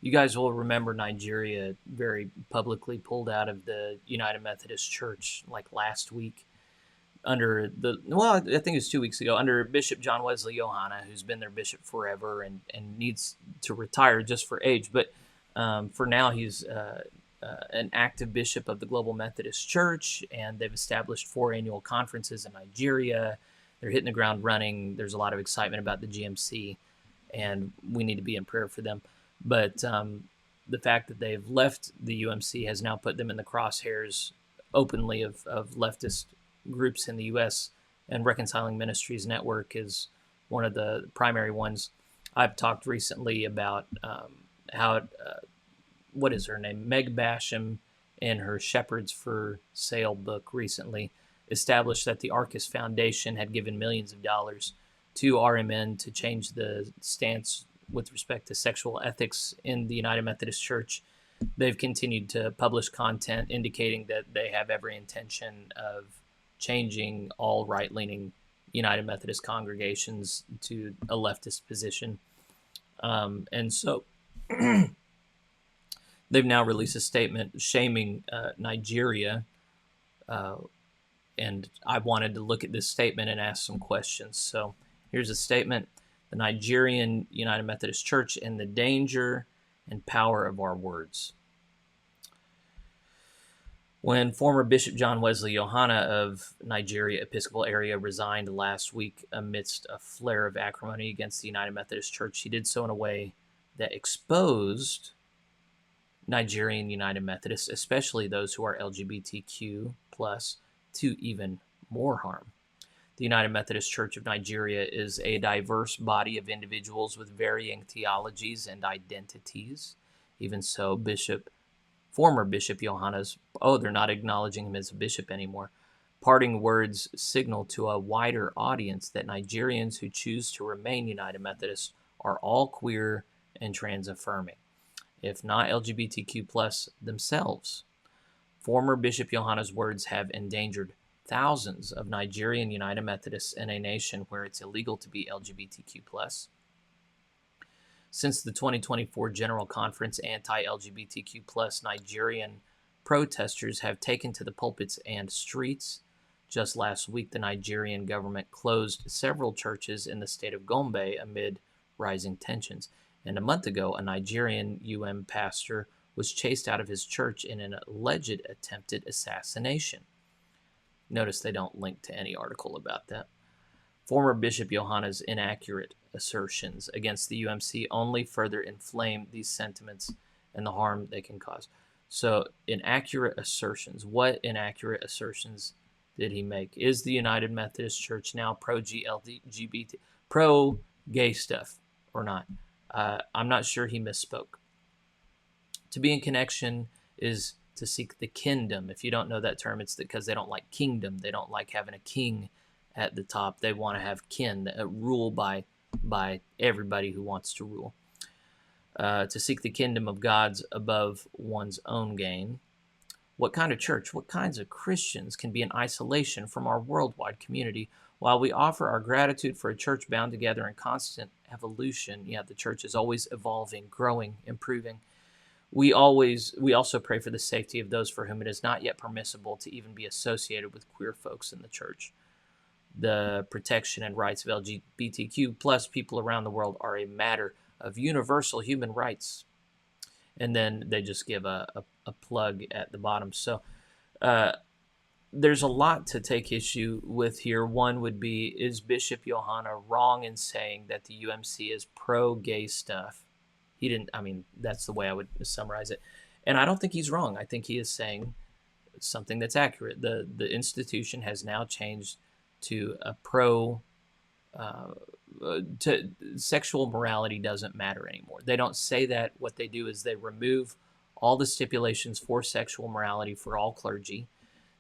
You guys will remember Nigeria very publicly pulled out of the United Methodist Church like last week I think it was 2 weeks ago, under Bishop John Wesley Yohana, who's been their bishop forever and needs to retire just for age. But for now, he's an active bishop of the Global Methodist Church, and they've established 4 annual conferences in Nigeria. They're hitting the ground running. There's a lot of excitement about the GMC, and we need to be in prayer for them. But the fact that they've left the UMC has now put them in the crosshairs openly of leftist groups in the U.S., and Reconciling Ministries Network is one of the primary ones. I've talked recently about how, what is her name? Meg Basham, in her Shepherds for Sale book recently, established that the Arcus Foundation had given millions of dollars to RMN to change the stance with respect to sexual ethics in the United Methodist Church. They've continued to publish content indicating that they have every intention of changing all right-leaning United Methodist congregations to a leftist position. And so they've now released a statement shaming Nigeria. And I wanted to look at this statement and ask some questions. So here's a statement: the Nigerian United Methodist Church and the danger and power of our words. When former Bishop John Wesley Yohana of Nigeria Episcopal area resigned last week amidst a flare of acrimony against the United Methodist Church, he did so in a way that exposed Nigerian United Methodists, especially those who are LGBTQ+, to even more harm. The United Methodist Church of Nigeria is a diverse body of individuals with varying theologies and identities. Even so, former Bishop Yohana's, they're not acknowledging him as a bishop anymore, parting words signal to a wider audience that Nigerians who choose to remain United Methodists are all queer and trans-affirming, if not LGBTQ+ themselves. Former Bishop Yohana's words have endangered thousands of Nigerian United Methodists in a nation where it's illegal to be LGBTQ+. Since the 2024 General Conference, anti-LGBTQ+ Nigerian protesters have taken to the pulpits and streets. Just last week, the Nigerian government closed several churches in the state of Gombe amid rising tensions. And a month ago, a Nigerian pastor was chased out of his church in an alleged attempted assassination. Notice they don't link to any article about that. Former Bishop Yohana's inaccurate assertions against the UMC only further inflame these sentiments and the harm they can cause. So, inaccurate assertions. What inaccurate assertions did he make? Is the United Methodist Church now pro-LGBT, pro-gay stuff or not? I'm not sure he misspoke. To be in connection is to seek the kingdom. If you don't know that term, it's because they don't like kingdom. They don't like having a king at the top. They want to have kin, rule by everybody who wants to rule. To seek the kingdom of God's above one's own gain. What kind of church, what kinds of Christians can be in isolation from our worldwide community? While we offer our gratitude for a church bound together in constant evolution, the church is always evolving, growing, improving. We also pray for the safety of those for whom it is not yet permissible to even be associated with queer folks in the church. The protection and rights of LGBTQ+ people around the world are a matter of universal human rights. And then they just give a plug at the bottom. So there's a lot to take issue with here. One would be, is Bishop Yohana wrong in saying that the UMC is pro-gay stuff? That's the way I would summarize it. And I don't think he's wrong. I think he is saying something that's accurate. The institution has now changed to a to sexual morality doesn't matter anymore. They don't say that. What they do is they remove all the stipulations for sexual morality for all clergy.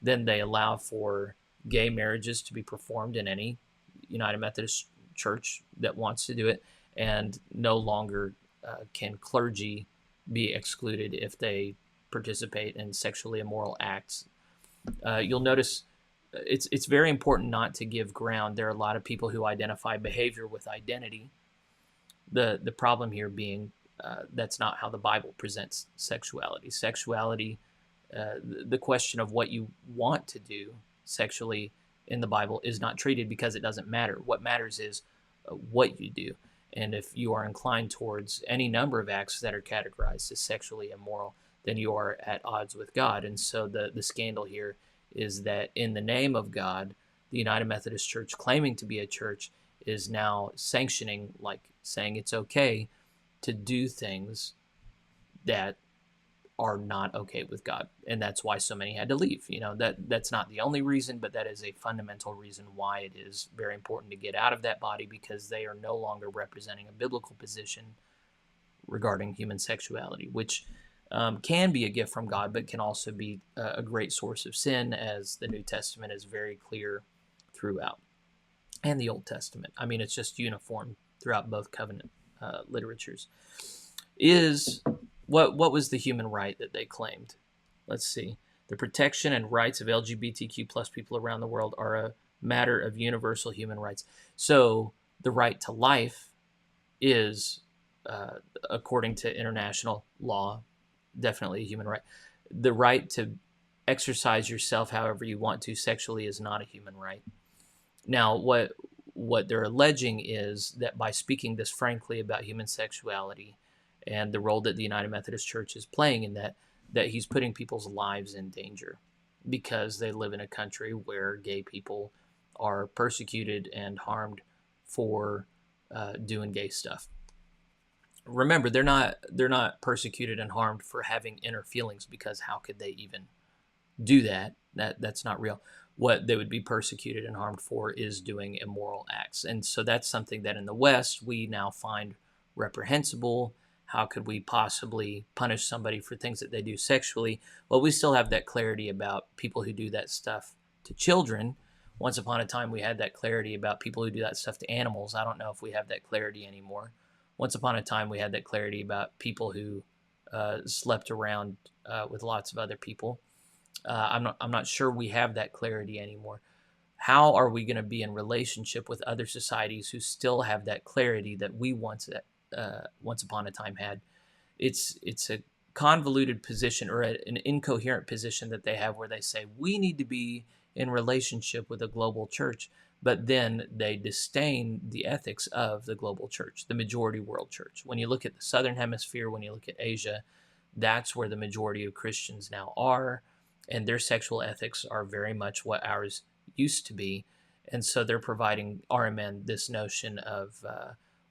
Then they allow for gay marriages to be performed in any United Methodist church that wants to do it, and no longer can clergy be excluded if they participate in sexually immoral acts. You'll notice it's very important not to give ground. There are a lot of people who identify behavior with identity. The problem here being That's not how the Bible presents sexuality. Sexuality, the question of what you want to do sexually in the Bible is not treated because it doesn't matter. What matters is what you do. And if you are inclined towards any number of acts that are categorized as sexually immoral, then you are at odds with God. And so the scandal here is that in the name of God, the United Methodist Church, claiming to be a church, is now sanctioning, like saying it's okay to do things that are not okay with God. And that's why so many had to leave. That's not the only reason, but that is a fundamental reason why it is very important to get out of that body, because they are no longer representing a biblical position regarding human sexuality, which can be a gift from God, but can also be a great source of sin, as the New Testament is very clear throughout, and the Old Testament. I mean, it's just uniform throughout both covenant literatures. What was the human right that they claimed? Let's see. The protection and rights of LGBTQ plus people around the world are a matter of universal human rights. So the right to life is, according to international law, definitely a human right. The right to exercise yourself however you want to sexually is not a human right. Now, what they're alleging is that by speaking this frankly about human sexuality and the role that the United Methodist Church is playing in that he's putting people's lives in danger, because they live in a country where gay people are persecuted and harmed for doing gay stuff. Remember, they're not persecuted and harmed for having inner feelings, because how could they even do that? That's not real. What they would be persecuted and harmed for is doing immoral acts. And so that's something that in the West we now find reprehensible. How could we possibly punish somebody for things that they do sexually? Well, we still have that clarity about people who do that stuff to children. Once upon a time, we had that clarity about people who do that stuff to animals. I don't know if we have that clarity anymore. Once upon a time, we had that clarity about people who slept around with lots of other people. I'm not sure we have that clarity anymore. How are we going to be in relationship with other societies who still have that clarity that we once upon a time had? It's a convoluted position, or an incoherent position that they have, where they say we need to be in relationship with a global church, but then they disdain the ethics of the global church, the majority world church. When you look at the Southern Hemisphere, when you look at Asia, that's where the majority of Christians now are, and their sexual ethics are very much what ours used to be. And so they're providing RMN this notion of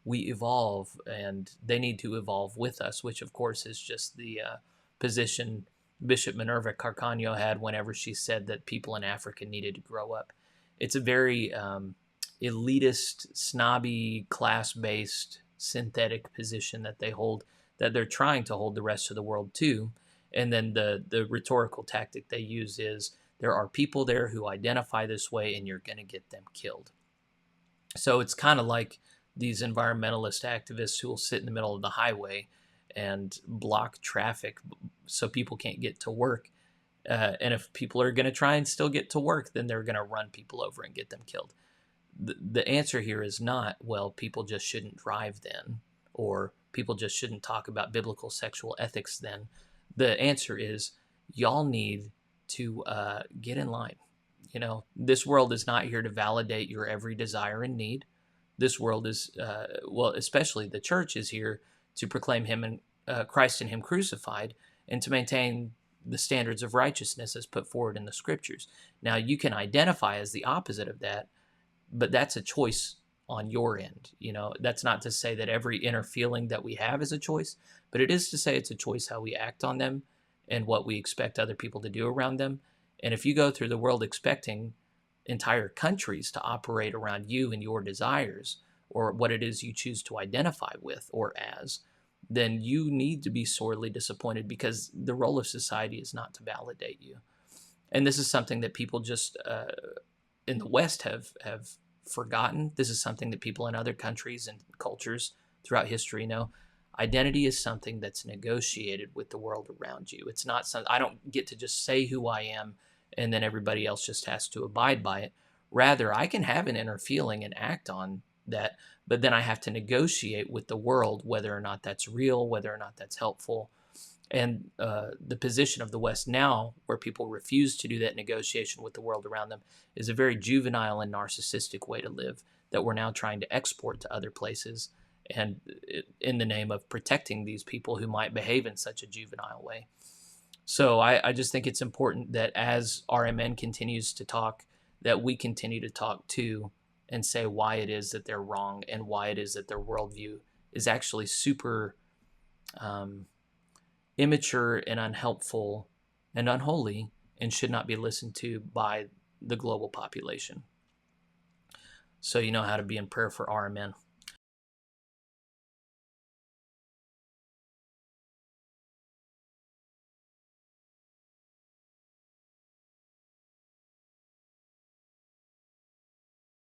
we evolve, and they need to evolve with us, which of course is just the position Bishop Minerva Carcano had whenever she said that people in Africa needed to grow up. It's a very elitist, snobby, class-based, synthetic position that they hold, that they're trying to hold the rest of the world to. And then the rhetorical tactic they use is, there are people there who identify this way, and you're going to get them killed. So it's kind of like these environmentalist activists who will sit in the middle of the highway and block traffic so people can't get to work. And if people are going to try and still get to work, then they're going to run people over and get them killed. The answer here is not, well, people just shouldn't drive then, or people just shouldn't talk about biblical sexual ethics then. The answer is, y'all need to get in line. This world is not here to validate your every desire and need. This world is, especially the church is here to proclaim him and Christ and him crucified, and to maintain the standards of righteousness as put forward in the scriptures. Now, you can identify as the opposite of that, but that's a choice on your end. That's not to say that every inner feeling that we have is a choice, but it is to say it's a choice how we act on them and what we expect other people to do around them. And if you go through the world expecting entire countries to operate around you and your desires, or what it is you choose to identify with or as, then you need to be sorely disappointed, because the role of society is not to validate you. And this is something that people just in the West have forgotten. This is something that people in other countries and cultures throughout history know. Identity is something that's negotiated with the world around you. It's not something, I don't get to just say who I am and then everybody else just has to abide by it. Rather, I can have an inner feeling and act on that, but then I have to negotiate with the world whether or not that's real, whether or not that's helpful. And the position of the West now, where people refuse to do that negotiation with the world around them, is a very juvenile and narcissistic way to live that we're now trying to export to other places, and in the name of protecting these people who might behave in such a juvenile way. So I just think it's important that as RMN continues to talk, that we continue to talk too, and say why it is that they're wrong and why it is that their worldview is actually super immature and unhelpful and unholy and should not be listened to by the global population. So you know how to be in prayer for RMN.